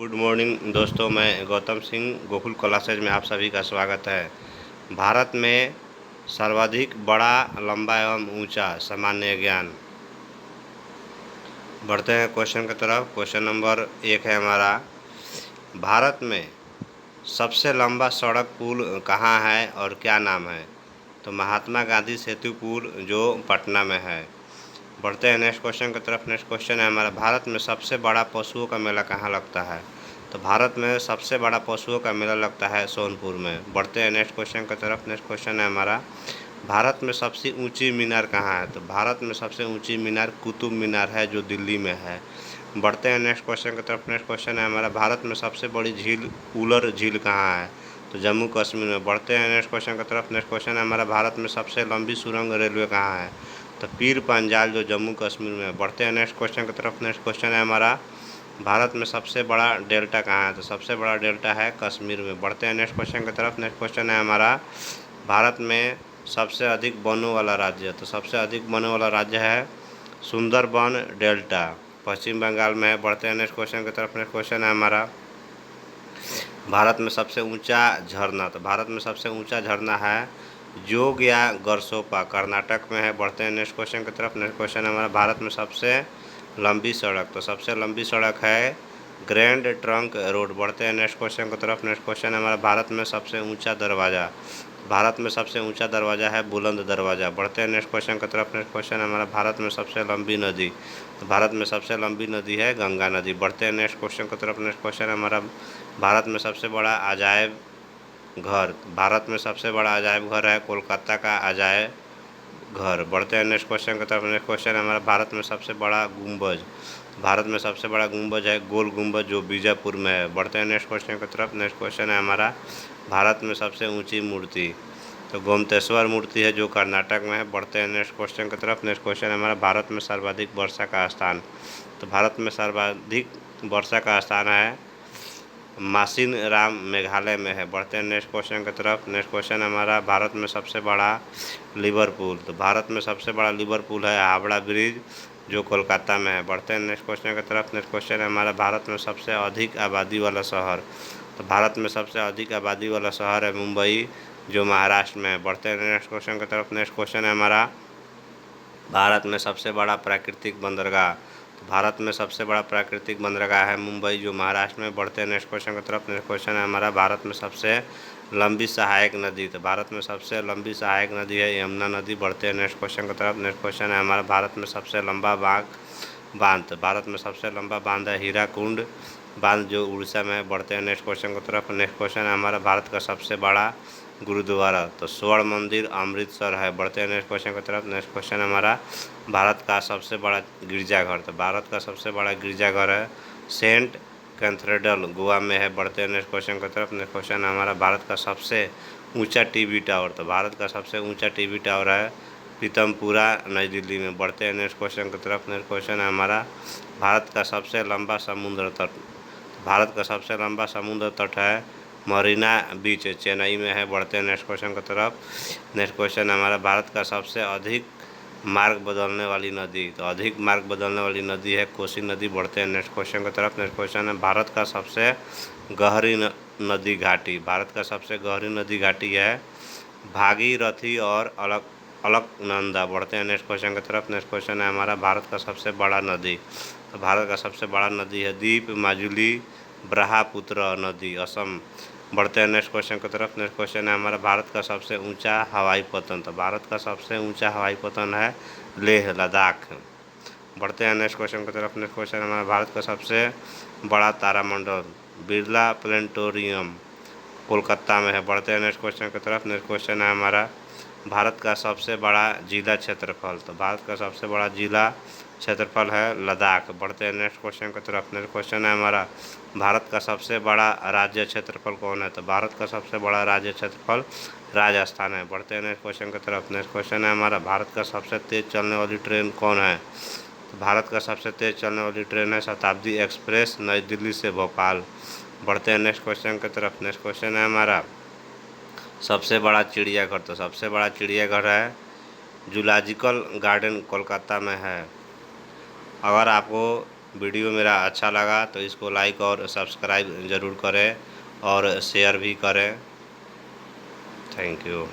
Good morning दोस्तों, मैं Gautam Singh Gokul classes में आप सभी का स्वागत है। भारत में सर्वाधिक बड़ा, लंबा एवं ऊंचा सामान्य ज्ञान। बढ़ते हैं क्वेश्चन की तरफ। क्वेश्चन नंबर 1 है हमारा, भारत में सबसे लंबा सड़क पुल कहाँ है और क्या नाम है? तो महात्मा गांधी सेतु पुल जो पटना में है। बढ़ते हैं नेक्स्ट क्वेश्चन की तरफ। नेक्स्ट क्वेश्चन है हमारा, भारत में सबसे बड़ा पशुओं का मेला कहाँ लगता है? तो भारत में सबसे बड़ा पशुओं का मेला लगता है सोनपुर में। बढ़ते हैं नेक्स्ट क्वेश्चन की तरफ। नेक्स्ट क्वेश्चन है हमारा, भारत में सबसे ऊंची मीनार कहाँ है? तो भारत में सबसे ऊंची मीनार कुतुब मीनार है जो दिल्ली में है। बढ़ते हैं नेक्स्ट क्वेश्चन की तरफ। नेक्स्ट क्वेश्चन है हमारा, भारत में सबसे बड़ी झील उलर झील कहाँ है? तो जम्मू कश्मीर में। बढ़ते हैं नेक्स्ट क्वेश्चन की तरफ। नेक्स्ट क्वेश्चन है हमारा, भारत में सबसे लंबी सुरंग रेलवे कहाँ है? तो पीर पंजाल जो जम्मू कश्मीर में है। बढ़ते हैं नेक्स्ट क्वेश्चन की तरफ। नेक्स्ट क्वेश्चन है हमारा, भारत में सबसे बड़ा डेल्टा कहाँ है? तो सबसे बड़ा डेल्टा है कश्मीर में। बढ़ते हैं नेक्स्ट क्वेश्चन की तरफ। नेक्स्ट क्वेश्चन है हमारा, भारत में सबसे अधिक वनों वाला राज्य। तो सबसे अधिक वनों वाला राज्य है सुंदरबन डेल्टा, पश्चिम बंगाल में है। बढ़ते हैं नेक्स्ट क्वेश्चन की तरफ। नेक्स्ट क्वेश्चन है हमारा, भारत में सबसे ऊंचा झरना। तो भारत में सबसे ऊंचा झरना है जोग या गरसोपा, कर्नाटक में है। बढ़ते हैं नेक्स्ट क्वेश्चन की तरफ। नेक्स्ट क्वेश्चन है हमारा, भारत में सबसे लंबी सड़क। तो सबसे लंबी सड़क है ग्रैंड ट्रंक रोड। बढ़ते हैं नेक्स्ट क्वेश्चन की तरफ। नेक्स्ट क्वेश्चन है हमारा, भारत में सबसे ऊंचा दरवाज़ा। भारत में सबसे ऊंचा दरवाज़ा है बुलंद दरवाज़ा। बढ़ते हैं नेक्स्ट क्वेश्चन की तरफ। नेक्स्ट क्वेश्चन है हमारा, भारत में सबसे लंबी नदी। तो भारत में सबसे लंबी नदी है गंगा नदी। बढ़ते हैं नेक्स्ट क्वेश्चन की तरफ। नेक्स्ट क्वेश्चन है हमारा, भारत में सबसे बड़ा अजायब घर। भारत में सबसे बड़ा अजायब घर है कोलकाता का अजायब घर। बढ़ते हैं नेक्स्ट क्वेश्चन की तरफ। नेक्स्ट क्वेश्चन है हमारा, भारत में सबसे बड़ा गुंबज। भारत में सबसे बड़ा गुंबज है गोल गुंबज जो बीजापुर में है। बढ़ते हैं नेक्स्ट क्वेश्चन की तरफ। नेक्स्ट क्वेश्चन है हमारा, भारत में सबसे ऊंची मूर्ति। तो गोमतेश्वर मूर्ति है जो कर्नाटक में है। बढ़ते हैं नेक्स्ट क्वेश्चन की तरफ। नेक्स्ट क्वेश्चन है हमारा, भारत में सर्वाधिक वर्षा का स्थान। तो भारत में सर्वाधिक वर्षा का स्थान है मासिन राम, मेघालय में है। बढ़ते हैं नेक्स्ट क्वेश्चन की तरफ। नेक्स्ट क्वेश्चन हमारा, भारत में सबसे बड़ा लिवरपूल। तो भारत में सबसे बड़ा लिवरपूल है हावड़ा ब्रिज जो कोलकाता में है। बढ़ते हैं नेक्स्ट क्वेश्चन की तरफ। नेक्स्ट क्वेश्चन है हमारा, भारत में सबसे अधिक आबादी वाला शहर। तो भारत में सबसे अधिक आबादी वाला शहर है मुंबई जो महाराष्ट्र में है। बढ़ते हैं नेक्स्ट क्वेश्चन की तरफ। नेक्स्ट क्वेश्चन है हमारा, भारत में सबसे बड़ा प्राकृतिक बंदरगाह। तो भारत में सबसे बड़ा प्राकृतिक बंदरगाह है मुंबई जो महाराष्ट्र में। बढ़ते हैं नेक्स्ट क्वेश्चन की तरफ। नेक्स्ट क्वेश्चन है हमारा, भारत में सबसे लंबी सहायक नदी। तो भारत में सबसे लंबी सहायक नदी है यमुना नदी। बढ़ते हैं नेक्स्ट क्वेश्चन की तरफ। नेक्स्ट क्वेश्चन है हमारा, भारत में सबसे लंबा बांध। तो भारत में सबसे लंबा बांध है हीराकुंड बांध जो उड़ीसा में है। बढ़ते हैं नेक्स्ट क्वेश्चन की तरफ। नेक्स्ट क्वेश्चन है हमारा, भारत का सबसे बड़ा गुरुद्वारा। तो स्वर्ण मंदिर अमृतसर है। बढ़ते हैं नेक्स्ट क्वेश्चन की तरफ। नेक्स्ट क्वेश्चन हमारा, भारत का सबसे बड़ा गिरजाघर। तो भारत का सबसे बड़ा गिरजाघर है सेंट कैथेड्रल गोवा में है। बढ़ते हैं नेक्स्ट क्वेश्चन की तरफ। नेक्स्ट क्वेश्चन हमारा, भारत का सबसे ऊंचा टीवी टावर। तो भारत का सबसे ऊंचा टीवी टावर है पीतमपुरा नई दिल्ली में। बढ़ते हैं नेक्स्ट क्वेश्चन की तरफ। नेक्स्ट क्वेश्चन है हमारा, भारत का सबसे लंबा समुद्र तट। भारत का सबसे लंबा समुद्र तट है मरीना बीच चेन्नई में है। बढ़ते हैं नेक्स्ट क्वेश्चन की तरफ। नेक्स्ट क्वेश्चन हमारा, भारत का सबसे अधिक मार्ग बदलने वाली नदी। तो अधिक मार्ग बदलने वाली नदी है कोसी नदी। बढ़ते हैं नेक्स्ट क्वेश्चन की तरफ। नेक्स्ट क्वेश्चन है, भारत का सबसे गहरी नदी घाटी। भारत का सबसे गहरी नदी घाटी है भागीरथी और अलकनंदा। बढ़ते हैं नेक्स्ट क्वेश्चन की तरफ। नेक्स्ट क्वेश्चन है हमारा, भारत का सबसे बड़ा नदी। तो भारत का सबसे बड़ा नदी है दीप माजुली ब्रह्मपुत्र नदी असम। बढ़ते हैं नेक्स्ट क्वेश्चन की तरफ। नेक्स्ट क्वेश्चन है हमारा, भारत का सबसे ऊंचा हवाई पतन। तो भारत का सबसे ऊंचा हवाई पतन है लेह लद्दाख। बढ़ते हैं नेक्स्ट क्वेश्चन की तरफ। नेक्स्ट क्वेश्चन हमारा, भारत का सबसे बड़ा तारामंडल बिरला प्लेनेटोरियम कोलकाता में है। बढ़ते हैं नेक्स्ट क्वेश्चन की तरफ। नेक्स्ट क्वेश्चन है हमारा, भारत का सबसे बड़ा जिला क्षेत्रफल। तो भारत का सबसे बड़ा जिला क्षेत्रफल है लद्दाख। बढ़ते हैं नेक्स्ट क्वेश्चन की तरफ। नेक्स्ट क्वेश्चन है हमारा, भारत का सबसे बड़ा राज्य क्षेत्रफल कौन है? तो भारत का सबसे बड़ा राज्य क्षेत्रफल राजस्थान है। बढ़ते हैं नेक्स्ट क्वेश्चन की तरफ। नेक्स्ट क्वेश्चन है हमारा, भारत का सबसे तेज़ चलने वाली ट्रेन कौन है? तो भारत का सबसे तेज़ चलने वाली ट्रेन है शताब्दी एक्सप्रेस नई दिल्ली से भोपाल। बढ़ते हैं नेक्स्ट क्वेश्चन की तरफ। नेक्स्ट क्वेश्चन है हमारा, सबसे बड़ा चिड़ियाघर। तो सबसे बड़ा चिड़ियाघर है जूलॉजिकल गार्डन कोलकाता में है। अगर आपको वीडियो मेरा अच्छा लगा तो इसको लाइक और सब्सक्राइब ज़रूर करें और शेयर भी करें। Thank you.